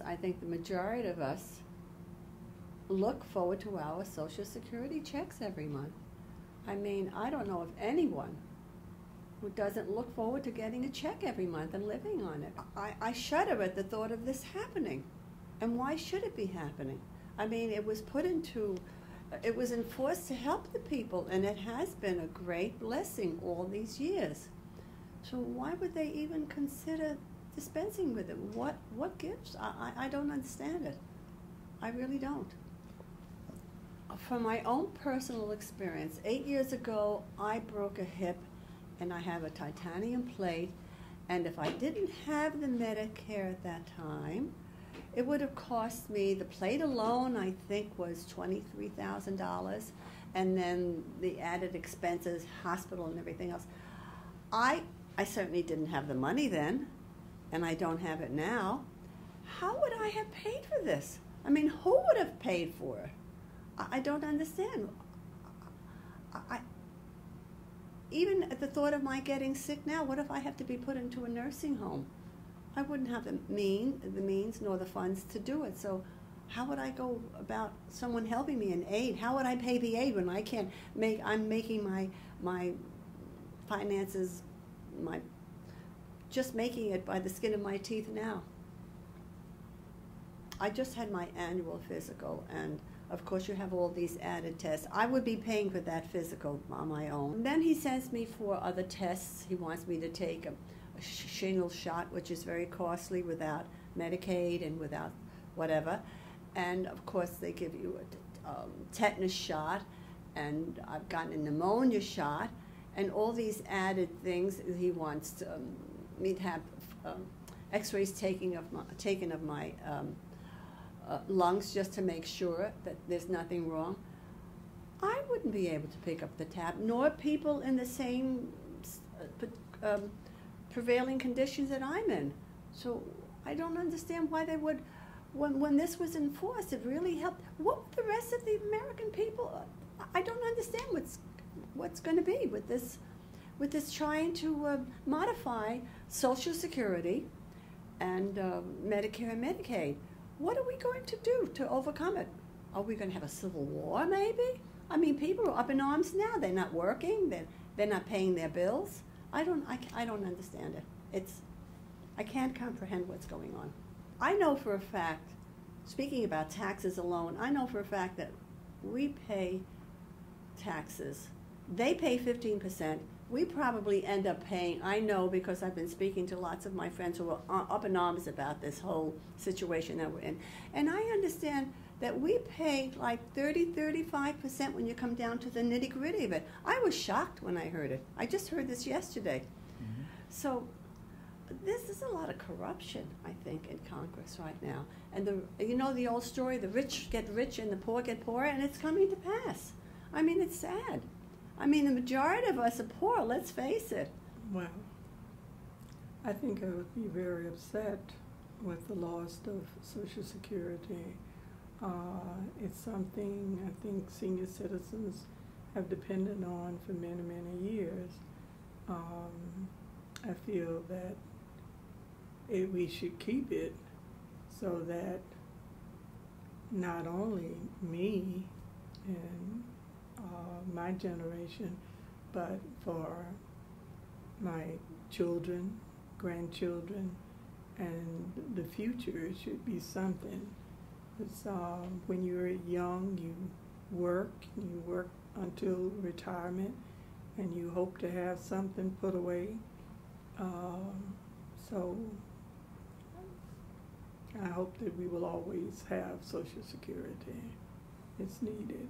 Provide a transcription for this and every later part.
I think the majority of us look forward to our Social Security checks every month. I mean, I don't know of anyone who doesn't look forward to getting a check every month and living on it. I shudder at the thought of this happening. And why should it be happening? I mean, it was enforced to help the people, and it has been a great blessing all these years. So why would they even consider dispensing with it? What gives? I don't understand it. I really don't. From my own personal experience, 8 years ago, I broke a hip, and I have a titanium plate, and if I didn't have the Medicare at that time, it would have cost me, the plate alone, I think, was $23,000, and then the added expenses, hospital and everything else. I certainly didn't have the money then, and I don't have it now. How would I have paid for this? I mean, who would have paid for it? I don't understand. Even at the thought of my getting sick now, what if I have to be put into a nursing home? I wouldn't have the means nor the funds to do it. So how would I go about someone helping me in aid? How would I pay the aid when I can't I'm making my finances, just making it by the skin of my teeth now. I just had my annual physical, and of course you have all these added tests. I would be paying for that physical on my own. And then he sends me for other tests. He wants me to take a shingle shot, which is very costly without Medicaid and without whatever. And of course they give you a tetanus shot, and I've gotten a pneumonia shot, and all these added things. He wants me to have x-rays taken of my lungs just to make sure that there's nothing wrong. I wouldn't be able to pick up the tab, nor people in the same prevailing conditions that I'm in. So I don't understand why they would, when this was enforced, it really helped. What would the rest of the American people, I don't understand what's going to be with this trying to modify Social Security and Medicare and Medicaid. What are we going to do to overcome it? Are we going to have a civil war, maybe? I mean, people are up in arms now. They're not working. They're not paying their bills. I don't understand it. I can't comprehend what's going on. I know for a fact, speaking about taxes alone, I know for a fact that we pay taxes. They pay 15%. We probably end up paying, I know because I've been speaking to lots of my friends who are up in arms about this whole situation that we're in. And I understand that we pay like 35% when you come down to the nitty-gritty of it. I was shocked when I heard it. I just heard this yesterday. Mm-hmm. So this is a lot of corruption, I think, in Congress right now. And you know the old story, the rich get rich and the poor get poorer, and it's coming to pass. I mean, it's sad. I mean, the majority of us are poor, let's face it. Well, I think I would be very upset with the loss of Social Security. It's something I think senior citizens have depended on for many, many years. I feel that we should keep it so that not only me and my generation, but for my children, grandchildren, and the future, it should be something. It's, when you're young, you work until retirement, and you hope to have something put away. So I hope that we will always have Social Security. It's needed.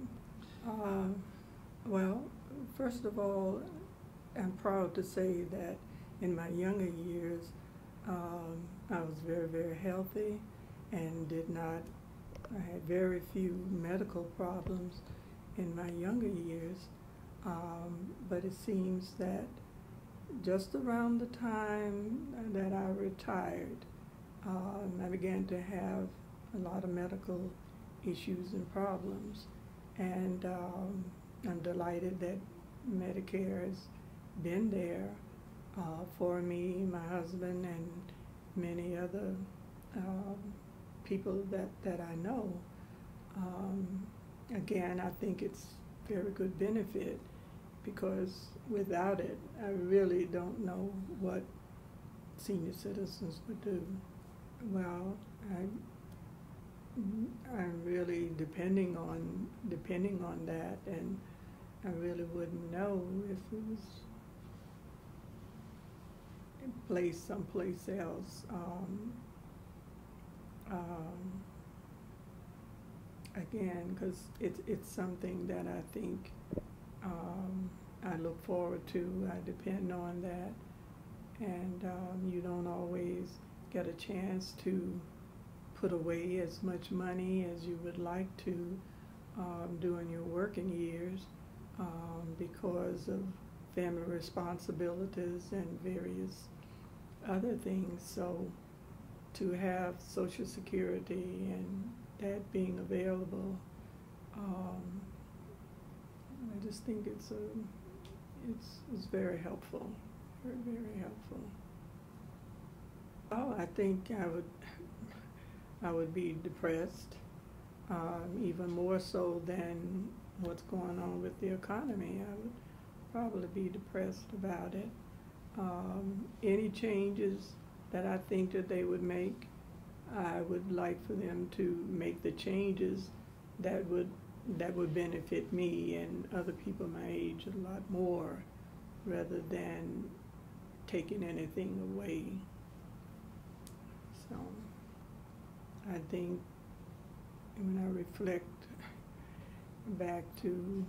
Well, first of all, I'm proud to say that in my younger years, I was very, very healthy and I had very few medical problems in my younger years. But it seems that just around the time that I retired, I began to have a lot of medical issues and problems. And I'm delighted that Medicare has been there for me, my husband, and many other people that I know. Again, I think it's very good benefit, because without it, I really don't know what senior citizens would do. Well, I'm really depending on that, and I really wouldn't know if it was placed someplace else. Again, because it's something that I think I look forward to. I depend on that, and you don't always get a chance to put away as much money as you would like to during your working years because of family responsibilities and various other things. So to have Social Security and that being available, I just think it's very helpful, very, very helpful. Oh, I think I would be depressed, even more so than what's going on with the economy. I would probably be depressed about it. Any changes that I think that they would make, I would like for them to make the changes that would benefit me and other people my age a lot more, rather than taking anything away. So I think when I reflect back to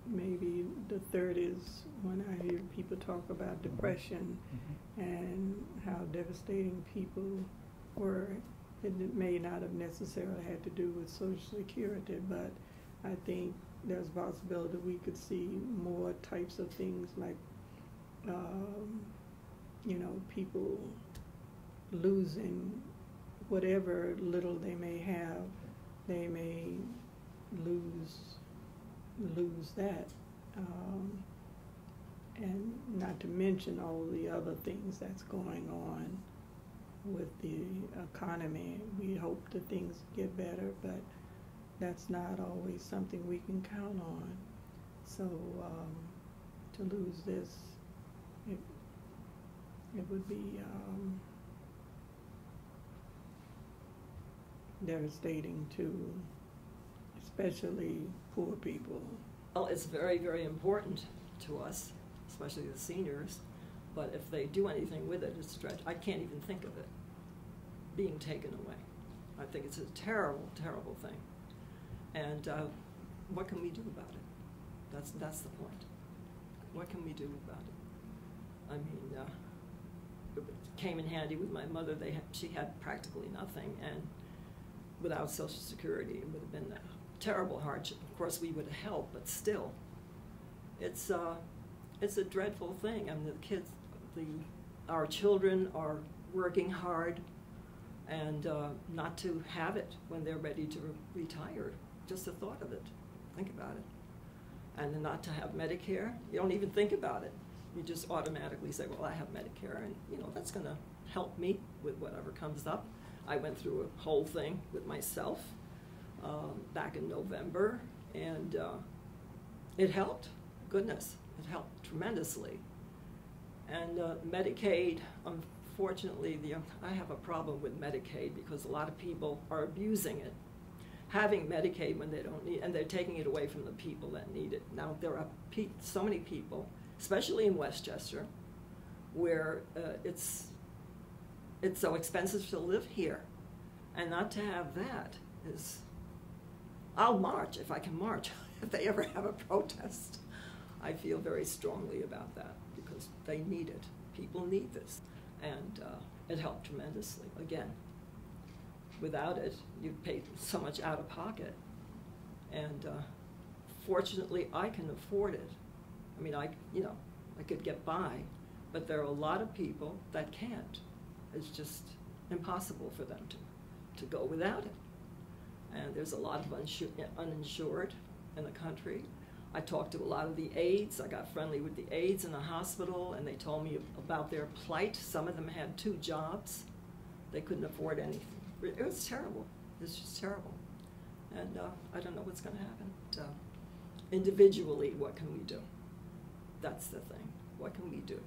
maybe the 30s, when I hear people talk about depression and how devastating people were, it may not have necessarily had to do with Social Security, but I think there's a possibility that we could see more types of things like, people losing whatever little they may have. They may lose that, and not to mention all the other things that's going on with the economy. We hope that things get better, but that's not always something we can count on. So to lose this, it would be devastating to especially poor people. Well, it's very, very important to us, especially the seniors, but if they do anything with it, it's a stretch. I can't even think of it being taken away. I think it's a terrible, terrible thing. And what can we do about it? That's the point. What can we do about it? I mean, it came in handy with my mother. She had practically nothing, and without Social Security, it would have been a terrible hardship. Of course, we would have helped, but still, it's a dreadful thing. I mean, the kids, our children are working hard, and not to have it when they're ready to retire. Just the thought of it. Think about it. And then not to have Medicare. You don't even think about it. You just automatically say, well, I have Medicare, and that's going to help me with whatever comes up. I went through a whole thing with myself back in November, and it helped. Goodness, it helped tremendously. And Medicaid, unfortunately, I have a problem with Medicaid because a lot of people are abusing it, having Medicaid when they don't need, and they're taking it away from the people that need it. Now, there are so many people, especially in Westchester, where it's so expensive to live here, and not to have that is, I'll march if I can march. If they ever have a protest, I feel very strongly about that because they need it. People need this, and it helped tremendously. Again, without it, you'd pay so much out of pocket, and fortunately, I can afford it. I mean, I could get by, but there are a lot of people that can't. It's just impossible for them to go without it. And there's a lot of uninsured in the country. I talked to a lot of the aides. I got friendly with the aides in the hospital, and they told me about their plight. Some of them had 2 jobs. They couldn't afford anything. It was terrible. It's just terrible. And I don't know what's going to happen. Individually, what can we do? That's the thing. What can we do?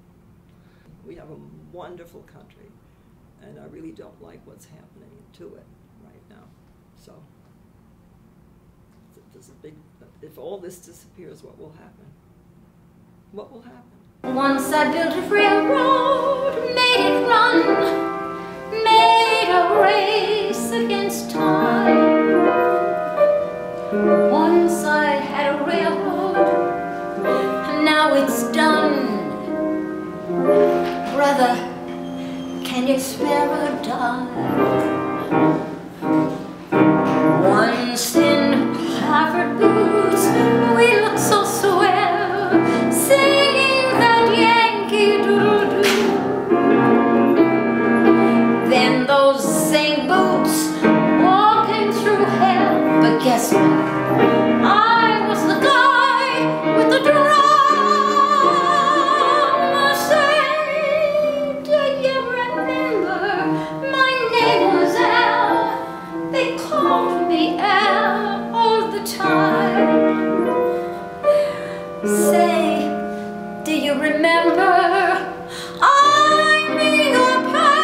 We have a wonderful country, and I really don't like what's happening to it right now. So there's a big, if all this disappears, what will happen? What will happen? Once I built a railroad, made it run, made a race against time. Once I had a railroad, and now it's done. Brother, can you spare a dime? Once in Harvard boots, we looked so swell, singing that Yankee doodle-doo. Then those same boots walking through hell, but guess what? I was the guy with the drum. Say, do you remember my name was Al? They called me Al all the time. Say, do you remember I'm your pal?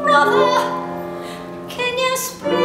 Brother, can you spare